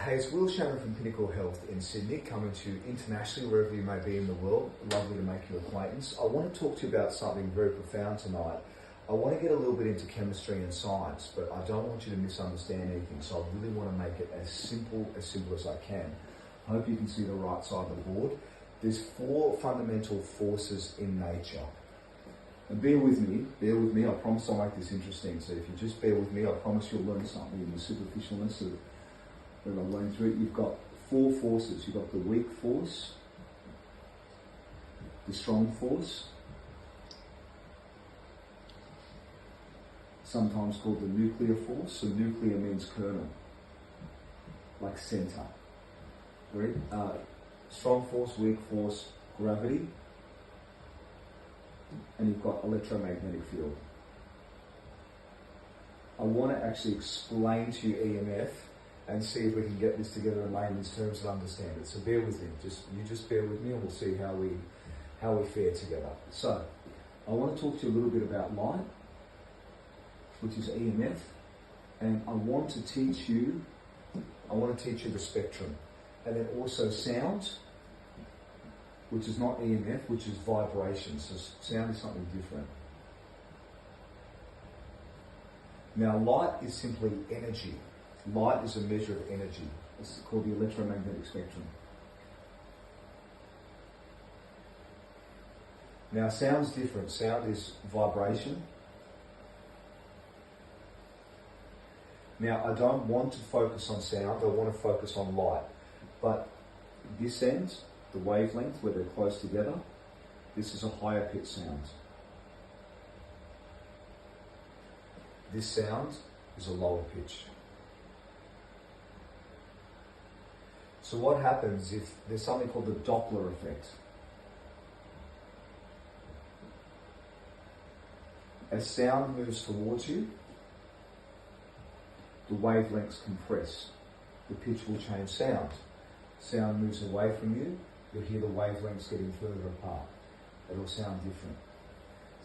Hey, it's Shannon from Pinnacle Health in Sydney, coming to you internationally, wherever you may be in the world. Lovely to make your acquaintance. I want to talk to you about something very profound tonight. I want to get a little bit into chemistry and science, but I don't want you to misunderstand anything, so I really want to make it as simple as I can. I hope you can see the right side of the board. There's 4 fundamental forces in nature. And bear with me, I promise I'll make this interesting. So if you just bear with me, I promise you'll learn something in the superficialness of that I'm going through. You've got 4 forces. You've got the weak force, the strong force, sometimes called the nuclear force. So nuclear means kernel, like center. Right? Strong force, weak force, gravity, and you've got electromagnetic field. I want to actually explain to you EMF and see if we can get this together in layman's terms and understand it. So bear with me, just bear with me, and we'll see how we fare together. So I want to talk to you a little bit about light, which is EMF, and I want to teach you the spectrum, and then also sound, which is not EMF, which is vibration. So sound is something different. Now, light is simply energy. Light is a measure of energy. It's called the electromagnetic spectrum. Now, sound's different. Sound is vibration. Now, I don't want to focus on sound. I want to focus on light. But this end, the wavelength where they're close together, this is a higher pitch sound. This sound is a lower pitch. So what happens if there's something called the Doppler effect? As sound moves towards you, the wavelengths compress. The pitch will change sound. Sound moves away from you, you'll hear the wavelengths getting further apart. It'll sound different.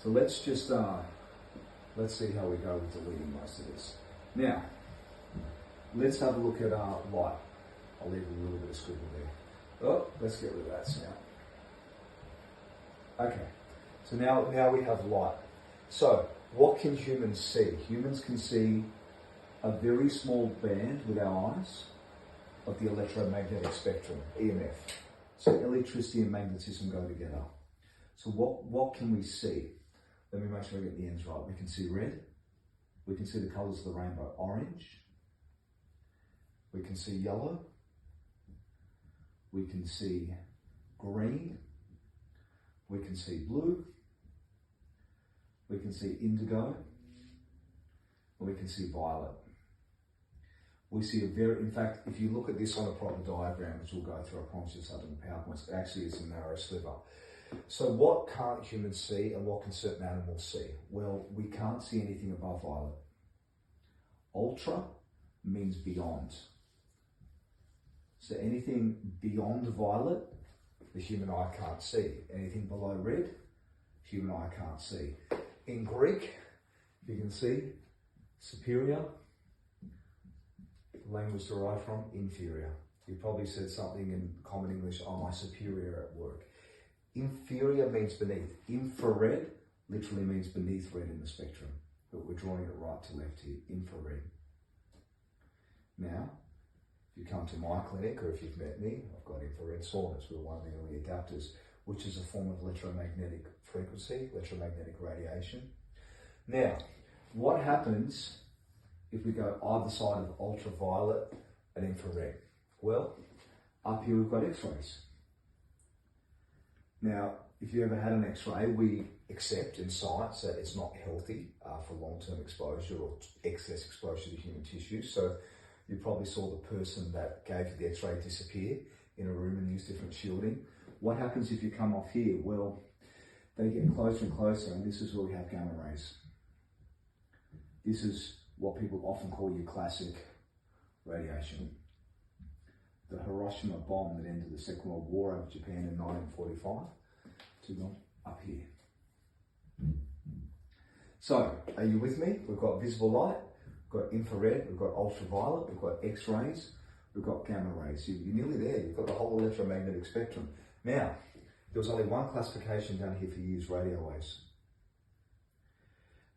So let's see how we go with deleting most of this. Now, let's have a look at light. I'll leave a little bit of scribble there. Oh, let's get rid of that sound. Okay, so now we have light. So, what can humans see? Humans can see a very small band with our eyes of the electromagnetic spectrum, EMF. So electricity and magnetism go together. So what can we see? Let me make sure I get the ends right. We can see red. We can see the colours of the rainbow. Orange. We can see yellow. We can see green. We can see blue. We can see indigo. And we can see violet. We see in fact, if you look at this on a proper diagram, which we'll go through, I promise you something in PowerPoint, it actually is a narrow sliver. So what can't humans see and what can certain animals see? Well, we can't see anything above violet. Ultra means beyond. So anything beyond violet, the human eye can't see. Anything below red, human eye can't see. In Greek, you can see superior, language derived from inferior. You probably said something in common English, oh, my superior at work. Inferior means beneath. Infrared literally means beneath red in the spectrum, but we're drawing it right to left here, infrared. Now, if you come to my clinic, or if you've met me, I've got infrared saunas. We're one of the early adapters, which is a form of electromagnetic frequency, electromagnetic radiation. Now, what happens if we go either side of ultraviolet and infrared? Well, up here we've got X-rays. Now, if you ever had an X-ray, we accept in science that it's not healthy for long-term exposure or excess exposure to human tissue. So you probably saw the person that gave you the X-ray disappear in a room and use different shielding. What happens if you come off here? Well, they get closer and closer, and this is where we have gamma rays. This is what people often call your classic radiation. The Hiroshima bomb that ended the Second World War over Japan in 1945 to go up here. So, are you with me? We've got visible light, we've got infrared, we've got ultraviolet, we've got X-rays. we've got gamma rays. You're nearly there. You've got the whole electromagnetic spectrum. Now, there was only one classification down here for used radio waves.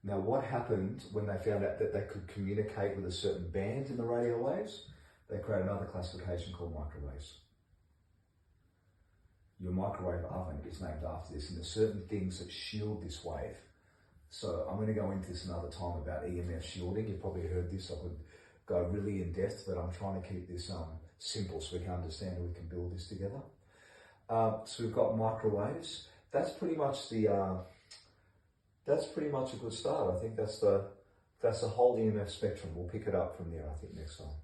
Now, what happened when they found out that they could communicate with a certain band in the radio waves? They created another classification called microwaves. Your microwave oven is named after this, and there's certain things that shield this wave. So I'm going to go into this another time about EMF shielding. You've probably heard this. I could go really in depth, but I'm trying to keep this simple so we can understand and we can build this together. So we've got microwaves. That's pretty much a good start. I think that's the whole EMF spectrum. We'll pick it up from there, I think, next time.